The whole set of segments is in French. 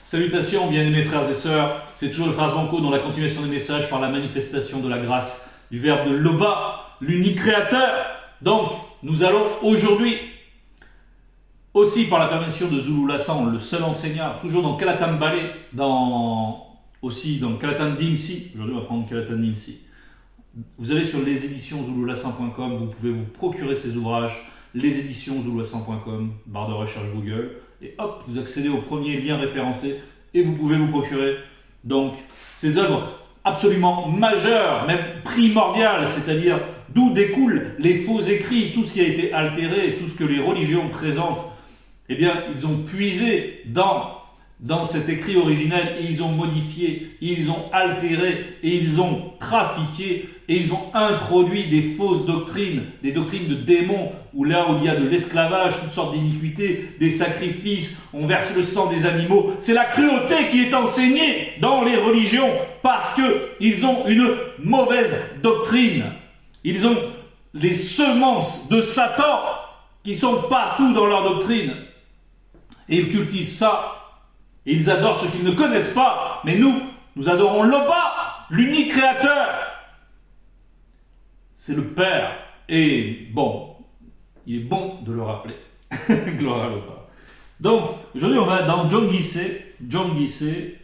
Salutations, bien-aimés frères et sœurs, c'est toujours le frère Zanko dans la continuation des messages par la manifestation de la grâce du Verbe de Loba, l'unique créateur. Donc, nous allons aujourd'hui, aussi par la permission de Zulu Lassan, le seul enseignant, toujours dans Kalatan Balé, aussi dans Kalatan Dimsi, aujourd'hui on va prendre Kalatan Dimsi. Vous allez sur leséditionszululassan.com, vous pouvez vous procurer ces ouvrages, leséditionszululassan.com, barre de recherche Google, et hop, vous accédez au premier lien référencé et vous pouvez vous procurer donc ces œuvres absolument majeures, même primordiales, c'est-à-dire d'où découlent les faux écrits, tout ce qui a été altéré, tout ce que les religions présentent. Eh bien, ils ont puisé dans cet écrit originel et ils ont modifié, ils ont altéré et ils ont trafiqué et ils ont introduit des fausses doctrines, des doctrines de démons, où là où il y a de l'esclavage, toutes sortes d'iniquités, des sacrifices, on verse le sang des animaux. C'est la cruauté qui est enseignée dans les religions parce qu'ils ont une mauvaise doctrine. Ils ont les semences de Satan qui sont partout dans leur doctrine. Et ils cultivent ça. Et ils adorent ce qu'ils ne connaissent pas. Mais nous adorons Loba, l'unique créateur. C'est le Père. Et bon, il est bon de le rappeler. Gloire à Loba. Donc, aujourd'hui, on va dans John Guisset. John Guisset,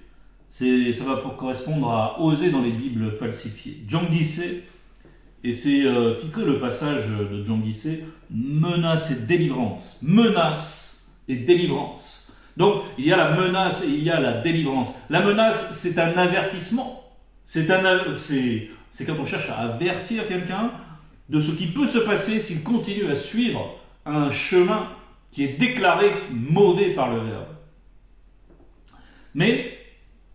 ça va correspondre à oser dans les Bibles falsifiées. John Guisset, et c'est titré le passage de John Guisset, menace et délivrance. Menace et délivrance. Donc, il y a la menace et il y a la délivrance. La menace, c'est un avertissement. C'est quand on cherche à avertir quelqu'un de ce qui peut se passer s'il continue à suivre un chemin qui est déclaré mauvais par le Verbe. Mais,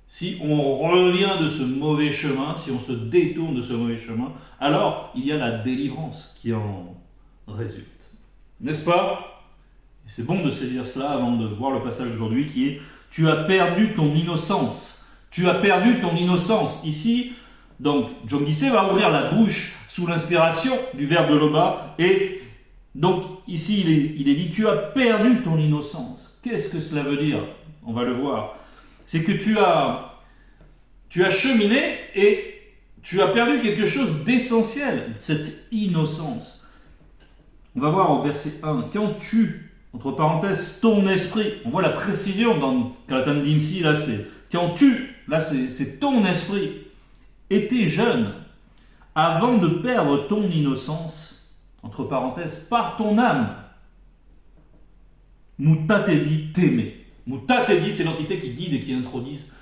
si on revient de ce mauvais chemin, si on se détourne de ce mauvais chemin, alors il y a la délivrance qui en résulte. N'est-ce pas ? C'est bon de saisir cela avant de voir le passage d'aujourd'hui qui est « Tu as perdu ton innocence ». Tu as perdu ton innocence. Ici, donc, John Guisset va ouvrir la bouche sous l'inspiration du Verbe de Loba. Et donc, ici, il est dit « Tu as perdu ton innocence ». Qu'est-ce que cela veut dire ? On va le voir. C'est que tu as cheminé et tu as perdu quelque chose d'essentiel, cette innocence. On va voir au verset 1. Quand tu... entre parenthèses, ton esprit. On voit la précision dans Kalatan Dimsi, là c'est quand c'est ton esprit, était jeune, avant de perdre ton innocence, entre parenthèses, par ton âme. Mutatedi t'aimer. Mutatedi, c'est l'entité qui guide et qui introduisent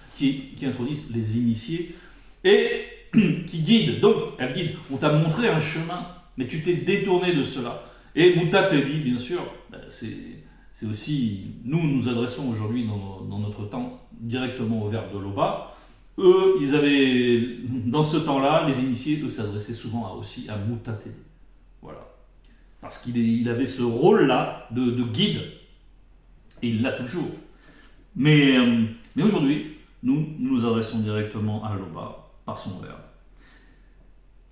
les initiés et qui guide. Donc, elle guide. On t'a montré un chemin, mais tu t'es détourné de cela. Et Mutatedi, bien sûr, c'est aussi, nous adressons aujourd'hui dans notre temps directement au Verbe de Loba. Eux, ils avaient, dans ce temps-là, les initiés, eux, s'adressaient souvent aussi à Mutatedi. Voilà. Parce qu'il avait ce rôle-là de guide. Et il l'a toujours. Mais aujourd'hui, nous adressons directement à Loba par son Verbe.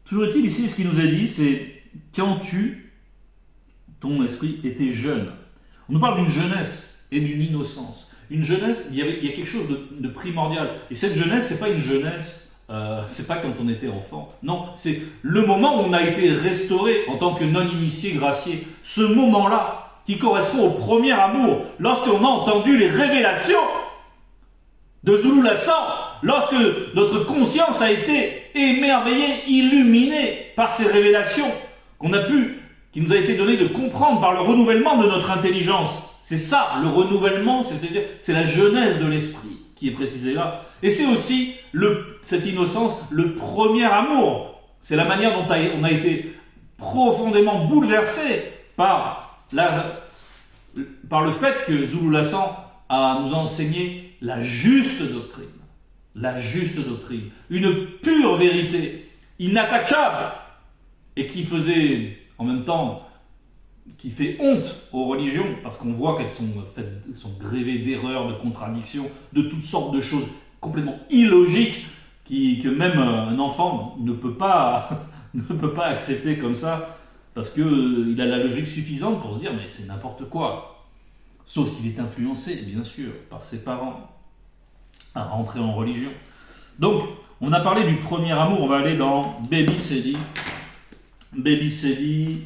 Toujours est-il, ici, ce qui nous est dit, c'est quand ton esprit était jeune. On nous parle d'une jeunesse et d'une innocence. Une jeunesse, il y a quelque chose de primordial. Et cette jeunesse, c'est pas une jeunesse, c'est pas quand on était enfant. Non, c'est le moment où on a été restauré en tant que non-initié gracié. Ce moment-là, qui correspond au premier amour, lorsqu'on a entendu les révélations de Zulu Lassan, lorsque notre conscience a été émerveillée, illuminée par ces révélations qui nous a été donné de comprendre par le renouvellement de notre intelligence. C'est ça, le renouvellement, c'est-à-dire, c'est la jeunesse de l'esprit qui est précisée là. Et c'est aussi, cette innocence, le premier amour. C'est la manière dont on a été profondément bouleversé par le fait que Zulu Lassan nous a enseigné la juste doctrine. La juste doctrine. Une pure vérité, inattaquable, et qui faisait... en même temps, qui fait honte aux religions, parce qu'on voit qu'elles sont grévées d'erreurs, de contradictions, de toutes sortes de choses complètement illogiques, que même un enfant ne peut pas accepter comme ça, parce qu'il a la logique suffisante pour se dire « mais c'est n'importe quoi ». Sauf s'il est influencé, bien sûr, par ses parents. à rentrer en religion. Donc, on a parlé du premier amour, on va aller dans Baby Sedi. Baby Sedi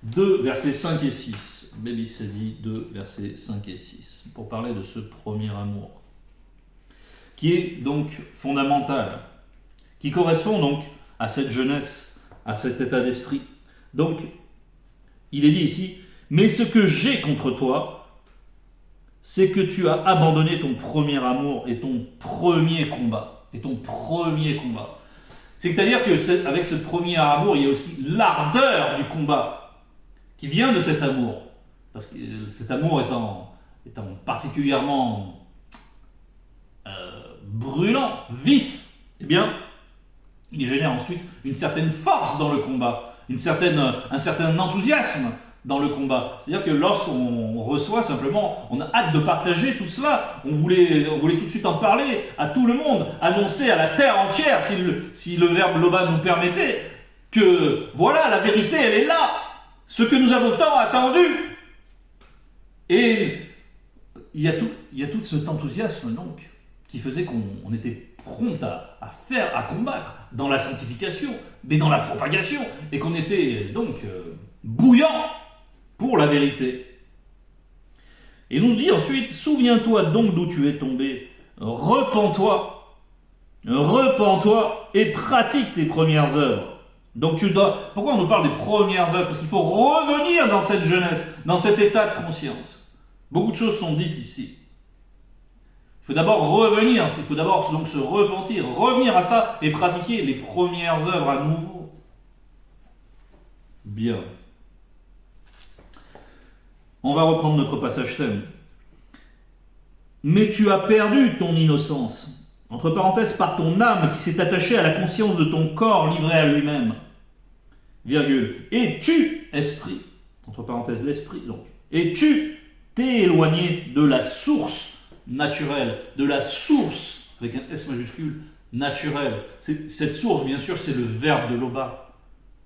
2, versets 5 et 6. Baby Sedi 2, versets 5 et 6. Pour parler de ce premier amour. Qui est donc fondamental. Qui correspond donc à cette jeunesse, à cet état d'esprit. Donc, il est dit ici, mais ce que j'ai contre toi, c'est que tu as abandonné ton premier amour et ton premier combat. C'est-à-dire qu'avec ce premier amour, il y a aussi l'ardeur du combat qui vient de cet amour. Parce que cet amour étant particulièrement brûlant, vif, eh bien, il génère ensuite une certaine force dans le combat, un certain enthousiasme dans le combat. C'est-à-dire que lorsqu'on reçoit simplement, on a hâte de partager tout cela, on voulait tout de suite en parler à tout le monde, annoncer à la terre entière, si le verbe loba nous permettait, que voilà, la vérité, elle est là, ce que nous avons tant attendu. Et il y a tout cet enthousiasme donc, qui faisait qu'on était prompt à combattre dans la sanctification, mais dans la propagation, et qu'on était donc bouillant pour la vérité. Et nous dit ensuite, souviens-toi donc d'où tu es tombé, repens-toi et pratique tes premières œuvres. Donc pourquoi on nous parle des premières œuvres? Parce qu'il faut revenir dans cette jeunesse, dans cet état de conscience. Beaucoup de choses sont dites ici. Il faut d'abord revenir, il faut d'abord donc se repentir, revenir à ça et pratiquer les premières œuvres à nouveau. Bien. On va reprendre notre passage thème. Mais tu as perdu ton innocence, entre parenthèses, par ton âme qui s'est attachée à la conscience de ton corps livré à lui-même, virgule. Et tu, esprit, entre parenthèses, l'esprit donc, et tu t'es éloigné de la source naturelle, de la source, avec un S majuscule, naturelle. Cette source, bien sûr, c'est le verbe de Loba.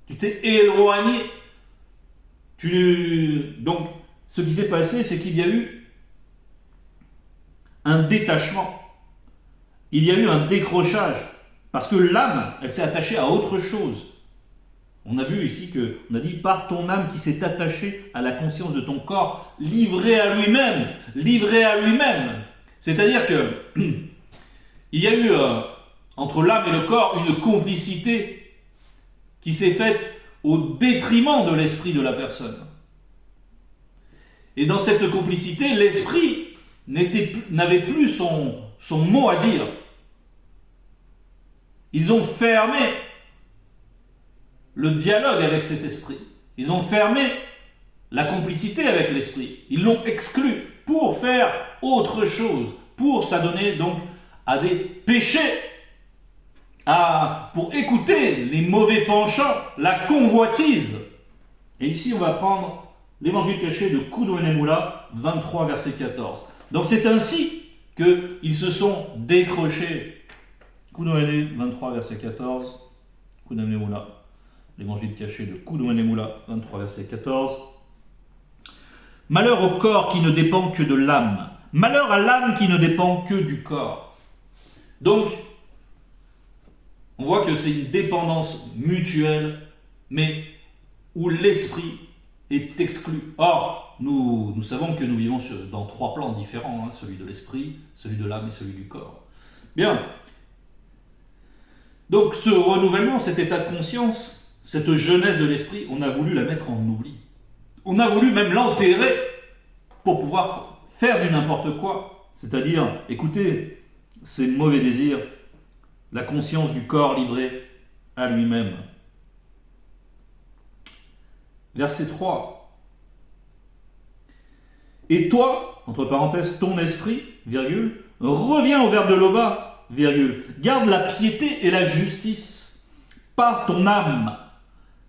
Tu t'es éloigné. Donc, ce qui s'est passé, c'est qu'il y a eu un détachement. Il y a eu un décrochage. Parce que l'âme, elle s'est attachée à autre chose. On a vu ici on a dit par ton âme qui s'est attachée à la conscience de ton corps, livré à lui-même. C'est-à-dire que il y a eu entre l'âme et le corps une complicité qui s'est faite au détriment de l'esprit de la personne. Et dans cette complicité, l'esprit n'avait plus son mot à dire. Ils ont fermé le dialogue avec cet esprit. Ils ont fermé la complicité avec l'esprit. Ils l'ont exclu pour faire autre chose, pour s'adonner donc à des péchés, pour écouter les mauvais penchants, la convoitise. Et ici, on va prendre l'évangile caché de Kudouenemula, 23, verset 14. Donc c'est ainsi qu'ils se sont décrochés. Kudouene 23, verset 14. Kudouenemula, l'évangile caché de Kudouenemula, 23, verset 14. Malheur au corps qui ne dépend que de l'âme. Malheur à l'âme qui ne dépend que du corps. Donc, on voit que c'est une dépendance mutuelle, mais où l'esprit est exclu. Or, nous savons que nous vivons dans trois plans différents, celui de l'esprit, celui de l'âme et celui du corps. Bien. Donc, ce renouvellement, cet état de conscience, cette jeunesse de l'esprit, on a voulu la mettre en oubli. On a voulu même l'enterrer pour pouvoir faire du n'importe quoi. C'est-à-dire, écoutez, ces mauvais désirs, la conscience du corps livré à lui-même. Verset 3. Et toi, entre parenthèses, ton esprit, virgule, reviens au verbe de Loba, virgule, garde la piété et la justice par ton âme.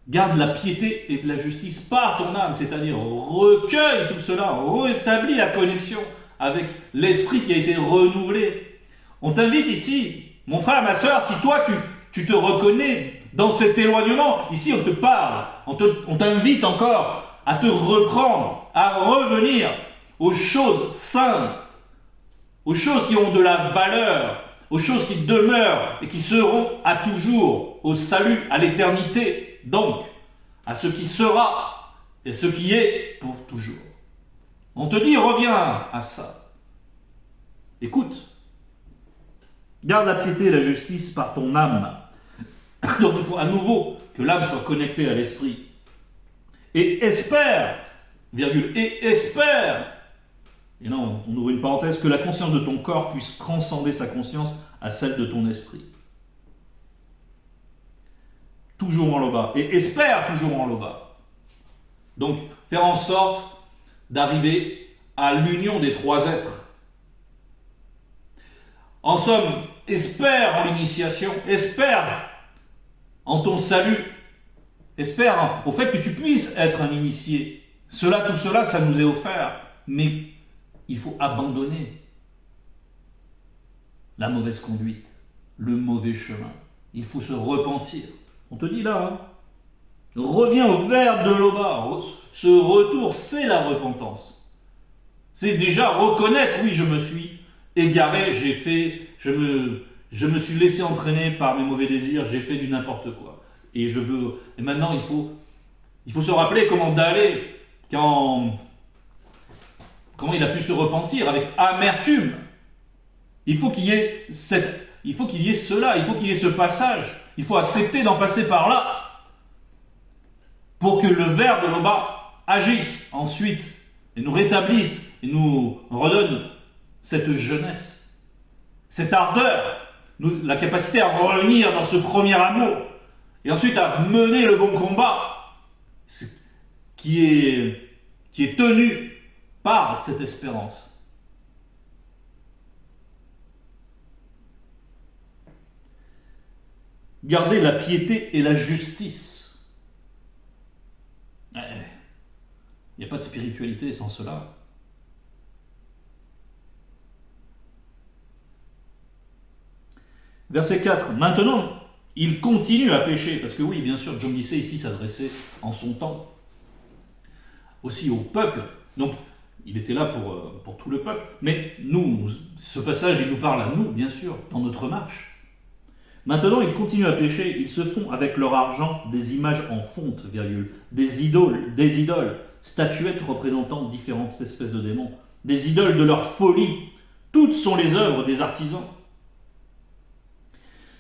Garde la piété et la justice par ton âme, c'est-à-dire recueille tout cela, rétablis la connexion avec l'esprit qui a été renouvelé. On t'invite ici, mon frère, ma soeur, si toi tu te reconnais dans cet éloignement, ici on te parle, on t'invite encore à te reprendre, à revenir aux choses saintes, aux choses qui ont de la valeur, aux choses qui demeurent et qui seront à toujours, au salut, à l'éternité, donc à ce qui sera et ce qui est pour toujours. On te dit, reviens à ça. Écoute, garde la piété et la justice par ton âme. Donc il faut à nouveau que l'âme soit connectée à l'esprit. Et espère, virgule, et espère. Et là, on ouvre une parenthèse, que la conscience de ton corps puisse transcender sa conscience à celle de ton esprit. Toujours en loba. Et espère toujours en loba. Donc, faire en sorte d'arriver à l'union des trois êtres. En somme, espère en l'initiation, espère en ton salut, espère au fait que tu puisses être un initié. Tout cela, ça nous est offert. Mais il faut abandonner la mauvaise conduite, le mauvais chemin. Il faut se repentir. On te dit là, hein, reviens au verbe de Loba. Ce retour, c'est la repentance. C'est déjà reconnaître, oui, je me suis égaré, je me suis laissé entraîner par mes mauvais désirs, j'ai fait du n'importe quoi. Et maintenant, il faut se rappeler comment Dalé, comment il a pu se repentir avec amertume. Il faut qu'il y ait cela, il faut qu'il y ait ce passage. Il faut accepter d'en passer par là pour que le verbe de Loba agisse ensuite et nous rétablisse et nous redonne cette jeunesse, cette ardeur, la capacité à revenir dans ce premier amour et ensuite à mener le bon combat qui est tenu par cette espérance. Garder la piété et la justice. Il n'y a pas de spiritualité sans cela. Verset 4. Maintenant, il continue à pécher. Parce que oui, bien sûr, John Dissé ici s'adressait en son temps aussi au peuple. Donc, il était là pour tout le peuple. Mais nous, ce passage, il nous parle à nous, bien sûr, dans notre marche. Maintenant, ils continuent à pécher, ils se font avec leur argent des images en fonte, virgule, des idoles, statuettes représentant différentes espèces de démons, des idoles de leur folie. Toutes sont les œuvres des artisans.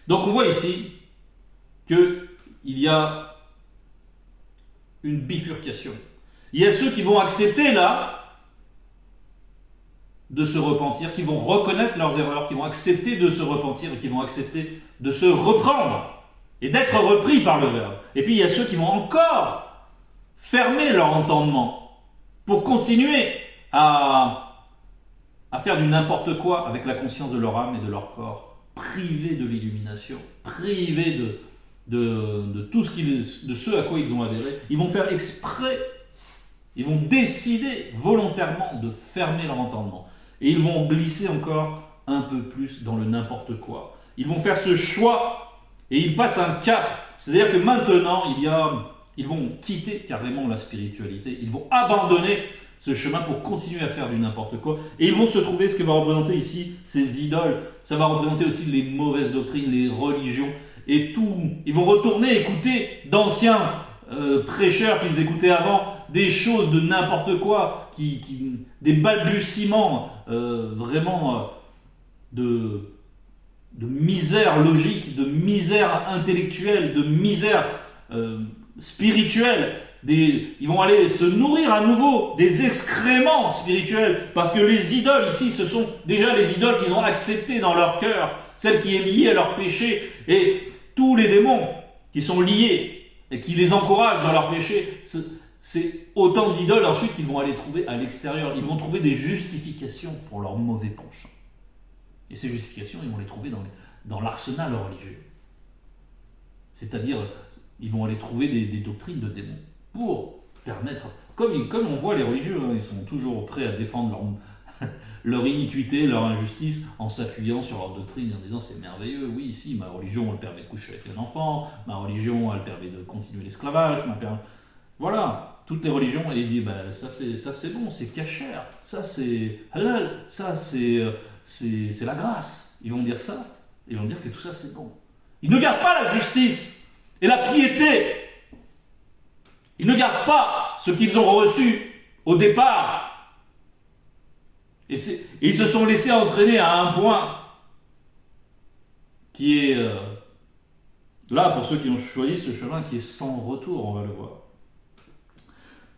Donc on voit ici qu'il y a une bifurcation. Il y a ceux qui vont accepter là de se repentir, qui vont reconnaître leurs erreurs, qui vont accepter de se repentir et qui vont accepter de se reprendre et d'être repris par le Verbe. Et puis il y a ceux qui vont encore fermer leur entendement pour continuer à faire du n'importe quoi avec la conscience de leur âme et de leur corps, privés de l'illumination, privés de tout de ce à quoi ils ont adhéré. Ils vont faire exprès, ils vont décider volontairement de fermer leur entendement. Et ils vont glisser encore un peu plus dans le n'importe quoi. Ils vont faire ce choix et ils passent un cap. C'est-à-dire que maintenant, ils vont quitter carrément la spiritualité. Ils vont abandonner ce chemin pour continuer à faire du n'importe quoi. Et ils vont se trouver, ce que va représenter ici, ces idoles. Ça va représenter aussi les mauvaises doctrines, les religions et tout. Ils vont retourner écouter d'anciens prêcheurs qu'ils écoutaient avant, des choses de n'importe quoi, des balbutiements vraiment de misère logique, de misère intellectuelle, de misère spirituelle. Ils vont aller se nourrir à nouveau des excréments spirituels, parce que les idoles ici, ce sont déjà les idoles qu'ils ont acceptées dans leur cœur, celles qui sont liées à leur péché, et tous les démons qui sont liés et qui les encouragent dans leur péché, c'est autant d'idoles ensuite qu'ils vont aller trouver à l'extérieur. Ils vont trouver des justifications pour leurs mauvais penchants. Et ces justifications, ils vont les trouver dans l'arsenal religieux. C'est-à-dire, ils vont aller trouver des doctrines de démons pour permettre, comme on voit les religieux, ils sont toujours prêts à défendre leur iniquité, leur injustice, en s'appuyant sur leur doctrine, en disant c'est merveilleux, oui, si, ma religion, elle permet de coucher avec un enfant, ma religion, elle permet de continuer l'esclavage, voilà. toutes les religions et il dit ça c'est bon, c'est kasher, ça c'est halal, ça c'est la grâce. Ils vont dire ça, ils vont dire que tout ça c'est bon. Ils ne gardent pas la justice et la piété. Ils ne gardent pas ce qu'ils ont reçu au départ. Et ils se sont laissés entraîner à un point qui est là, pour ceux qui ont choisi ce chemin, qui est sans retour, on va le voir.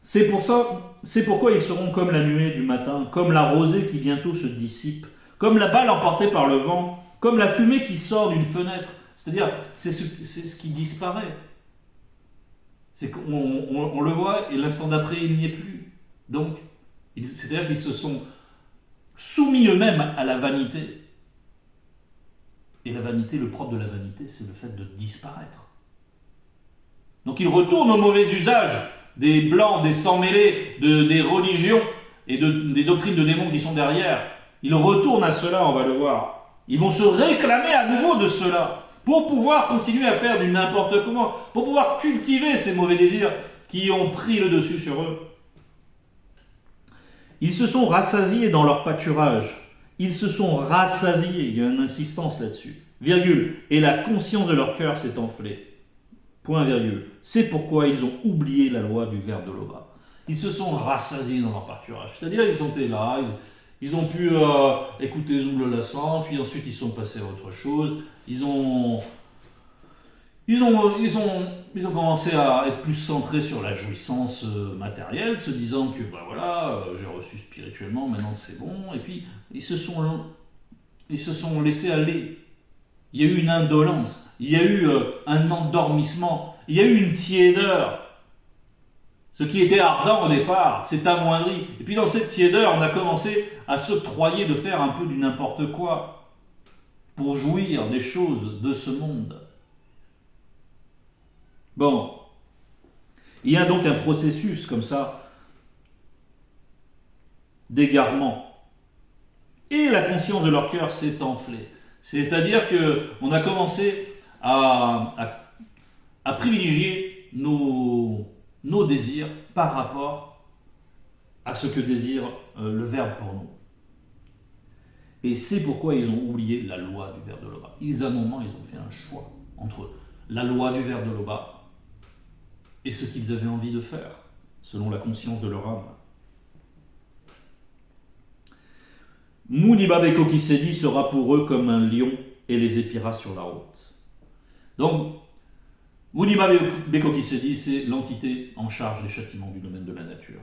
C'est pourquoi ils seront comme la nuée du matin, comme la rosée qui bientôt se dissipe, comme la balle emportée par le vent, comme la fumée qui sort d'une fenêtre. C'est-à-dire, c'est ce qui disparaît. C'est qu'on le voit et l'instant d'après, il n'y est plus. Donc, c'est-à-dire qu'ils se sont soumis eux-mêmes à la vanité. Et la vanité, le propre de la vanité, c'est le fait de disparaître. Donc ils retournent au mauvais usage des blancs, des sans-mêlés, des religions et des doctrines de démons qui sont derrière. Ils retournent à cela, on va le voir. Ils vont se réclamer à nouveau de cela pour pouvoir continuer à faire du n'importe comment, pour pouvoir cultiver ces mauvais désirs qui ont pris le dessus sur eux. Ils se sont rassasiés dans leur pâturage. Ils se sont rassasiés, il y a une insistance là-dessus. Virgule, et la conscience de leur cœur s'est enflée. Point virgule. C'est pourquoi ils ont oublié la loi du verbe de Loba. Ils se sont rassasiés dans leur pâturage. C'est-à-dire, ils étaient là, ils ont pu écouter Zouble Lassan, puis ensuite ils sont passés à autre chose. Ils ont commencé à être plus centrés sur la jouissance matérielle, se disant que j'ai reçu spirituellement, maintenant c'est bon. Et puis ils se sont laissés aller. Il y a eu une indolence, il y a eu un endormissement, il y a eu une tiédeur. Ce qui était ardent au départ s'est amoindri. Et puis dans cette tiédeur, on a commencé à s'octroyer de faire un peu du n'importe quoi pour jouir des choses de ce monde. Bon, il y a donc un processus comme ça d'égarement. Et la conscience de leur cœur s'est enflée. C'est-à-dire qu'on a commencé à privilégier nos désirs par rapport à ce que désire le Verbe pour nous. Et c'est pourquoi ils ont oublié la loi du Verbe de Loba. À un moment, ils ont fait un choix entre la loi du Verbe de Loba et ce qu'ils avaient envie de faire, selon la conscience de leur âme. Mouniba Beko Kisedi sera pour eux comme un lion et les épiera sur la route. Donc, Mouniba Beko Kisedi, c'est l'entité en charge des châtiments du domaine de la nature.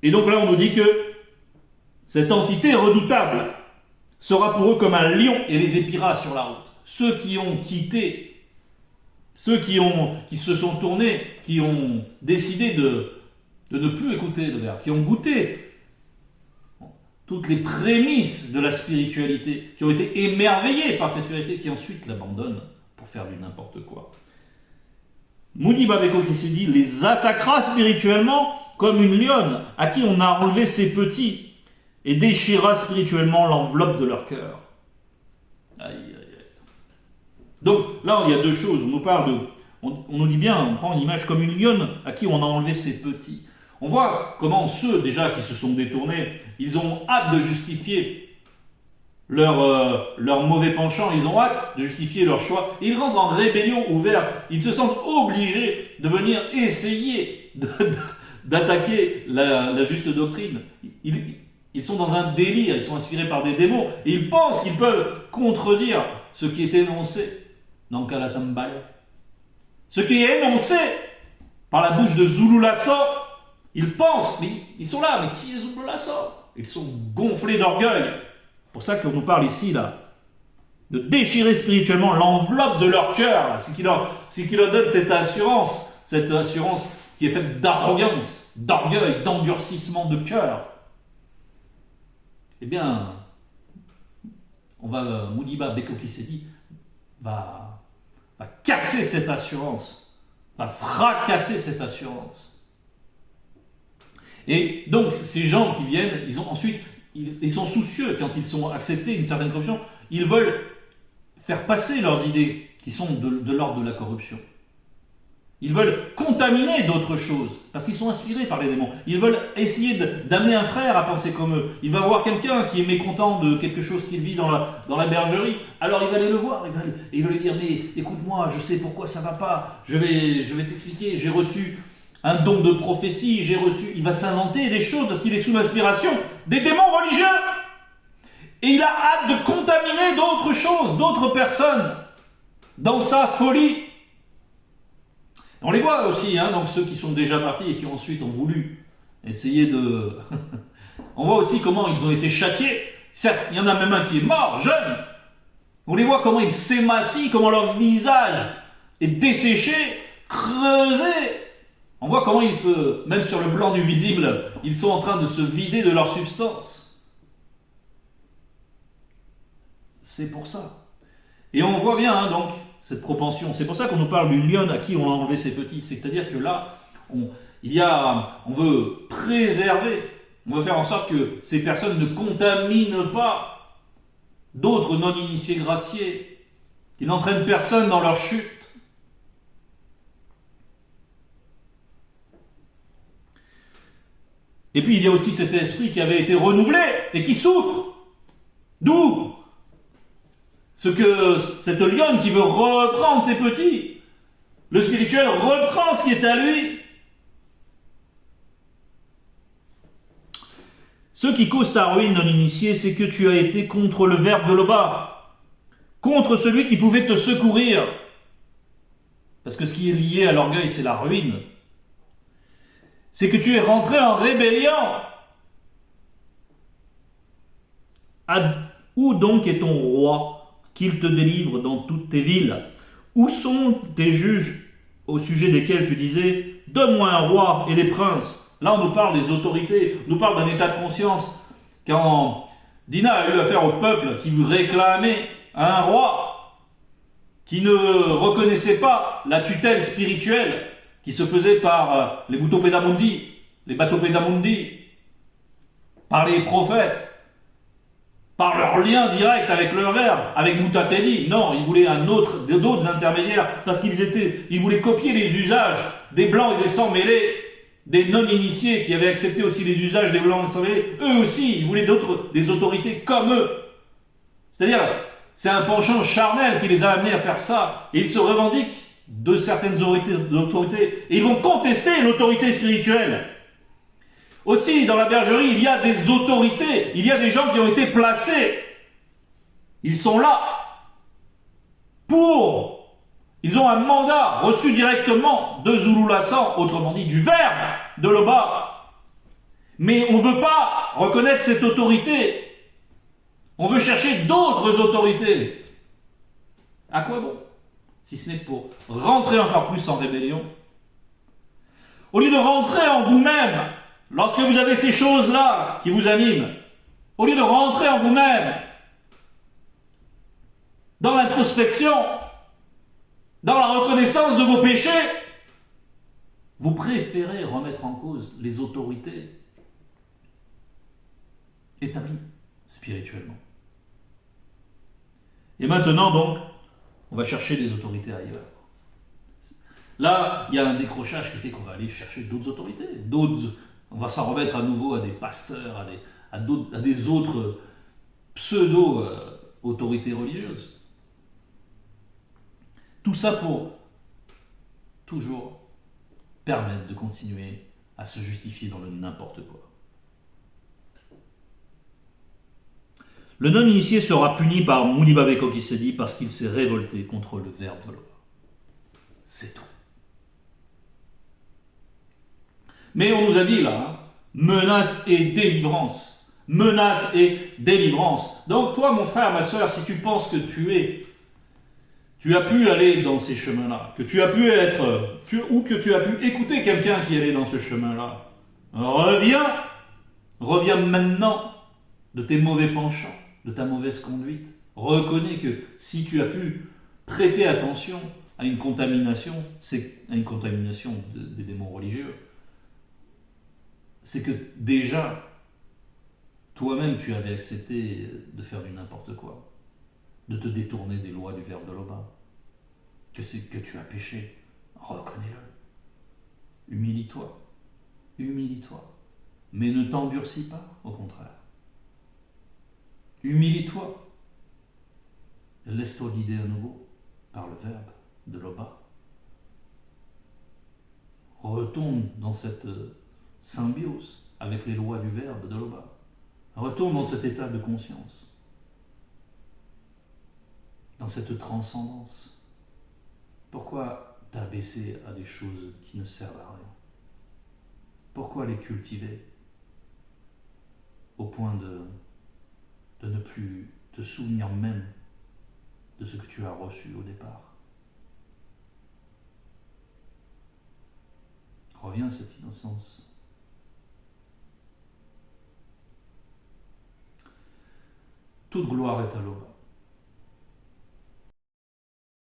Et donc là, on nous dit que cette entité redoutable sera pour eux comme un lion et les épiera sur la route. Ceux qui ont quitté, ceux qui se sont tournés, qui ont décidé de ne plus écouter le Verbe, qui ont goûté toutes les prémices de la spiritualité, qui ont été émerveillés par cette spiritualité, qui ensuite l'abandonnent pour faire du n'importe quoi. Mouniba Beko Kisedi les attaquera spirituellement comme une lionne à qui on a enlevé ses petits et déchirera spirituellement l'enveloppe de leur cœur. Aïe, aïe, aïe. Donc là, il y a deux choses. On nous dit bien, on prend une image comme une lionne à qui on a enlevé ses petits. On voit comment ceux déjà qui se sont détournés, ils ont hâte de justifier leur mauvais penchant, ils ont hâte de justifier leur choix. Ils rentrent en rébellion ouverte, ils se sentent obligés de venir essayer d'attaquer la juste doctrine. Ils sont dans un délire, ils sont inspirés par des démons, et ils pensent qu'ils peuvent contredire ce qui est énoncé dans Kalatambaya. Ce qui est énoncé par la bouche de Zulu Lasso, ils pensent, mais ils sont là, mais qui est Zulu Lasso? Ils sont gonflés d'orgueil. C'est pour ça qu'on nous parle ici, là, de déchirer spirituellement l'enveloppe de leur cœur. C'est qui leur donne cette assurance qui est faite d'arrogance, d'orgueil, d'endurcissement de cœur. Eh bien, Mouniba Beko Kisedi va casser cette assurance, va fracasser cette assurance. Et donc, ces gens qui viennent, ils sont soucieux quand ils sont acceptés une certaine corruption, ils veulent faire passer leurs idées qui sont de l'ordre de la corruption. Ils veulent contaminer d'autres choses, parce qu'ils sont inspirés par les démons. Ils veulent essayer d'amener un frère à penser comme eux. Il va voir quelqu'un qui est mécontent de quelque chose qu'il vit dans la bergerie, alors il va aller le voir, il va lui dire, mais écoute-moi, je sais pourquoi ça va pas, je vais t'expliquer, j'ai reçu un don de prophétie, il va s'inventer des choses, parce qu'il est sous l'inspiration des démons religieux. Et il a hâte de contaminer d'autres choses, d'autres personnes, dans sa folie. On les voit aussi, donc ceux qui sont déjà partis et qui ensuite ont voulu essayer de... On voit aussi comment ils ont été châtiés. Certes, il y en a même un qui est mort, jeune. On les voit comment ils s'émacient, comment leur visage est desséché, creusé. On voit comment même sur le plan du visible, ils sont en train de se vider de leur substance. C'est pour ça. Et on voit bien, donc, cette propension. C'est pour ça qu'on nous parle d'une lionne à qui on a enlevé ses petits. C'est-à-dire que là, on veut préserver, on veut faire en sorte que ces personnes ne contaminent pas d'autres non-initiés graciés, qui n'entraînent personne dans leur chute. Et puis il y a aussi cet esprit qui avait été renouvelé et qui souffre. D'où cette lionne qui veut reprendre ses petits. Le spirituel reprend ce qui est à lui. Ce qui cause ta ruine, non-initié, c'est que tu as été contre le verbe de Loba, contre celui qui pouvait te secourir. Parce que ce qui est lié à l'orgueil, c'est la ruine. C'est que tu es rentré en rébellion. Où donc est ton roi, qu'il te délivre dans toutes tes villes? Où sont tes juges au sujet desquels tu disais, donne-moi un roi et des princes? Là, on nous parle des autorités, on nous parle d'un état de conscience. Quand Dinah a eu affaire au peuple qui réclamait un roi, qui ne reconnaissait pas la tutelle spirituelle qui se faisait par les Butopédamundi, les Batopédamundi, par les prophètes, par leur lien direct avec leur verbe, avec Mutateli. Non, ils voulaient d'autres intermédiaires, parce ils voulaient copier les usages des blancs et des sans mêlés, des non-initiés qui avaient accepté aussi les usages des blancs et des sans mêlés. Eux aussi, ils voulaient des autorités comme eux. C'est-à-dire, c'est un penchant charnel qui les a amenés à faire ça. Et ils se revendiquent de certaines autorités. Et ils vont contester l'autorité spirituelle. Aussi, dans la bergerie, il y a des autorités, il y a des gens qui ont été placés. Ils sont là ils ont un mandat reçu directement de Zululassan, autrement dit du verbe de Loba. Mais on ne veut pas reconnaître cette autorité. On veut chercher d'autres autorités. À quoi bon? Si ce n'est pour rentrer encore plus en rébellion. Au lieu de rentrer en vous-même, lorsque vous avez ces choses-là qui vous animent, au lieu de rentrer en vous-même, dans l'introspection, dans la reconnaissance de vos péchés, vous préférez remettre en cause les autorités établies spirituellement. Et maintenant donc, on va chercher des autorités ailleurs. Là, il y a un décrochage qui fait qu'on va aller chercher d'autres autorités. On va s'en remettre à nouveau à des pasteurs, à des autres pseudo-autorités religieuses. Tout ça pour toujours permettre de continuer à se justifier dans le n'importe quoi. Le non-initié sera puni par Mounibabeko qui se dit parce qu'il s'est révolté contre le verbe de Loba. C'est tout. Mais on nous a dit là, menace et délivrance. Menace et délivrance. Donc toi, mon frère, ma soeur, si tu penses que tu as pu aller dans ces chemins-là, que tu as pu ou que tu as pu écouter quelqu'un qui allait dans ce chemin-là, reviens maintenant de tes mauvais penchants, de ta mauvaise conduite. Reconnais que si tu as pu prêter attention à une contamination, des démons religieux, c'est que déjà, toi-même, tu avais accepté de faire du n'importe quoi, de te détourner des lois du verbe de Loba, que tu as péché. reconnais-le. Humilie-toi. Humilie-toi. Mais ne t'endurcis pas, au contraire. Humilie-toi. Laisse-toi guider à nouveau par le verbe de l'Oba. Retourne dans cette symbiose avec les lois du verbe de l'Oba. Retourne dans cet état de conscience, dans cette transcendance. Pourquoi t'abaisser à des choses qui ne servent à rien? Pourquoi les cultiver au point de ne plus te souvenir même de ce que tu as reçu au départ? Reviens à cette innocence. Toute gloire est à l'Oba.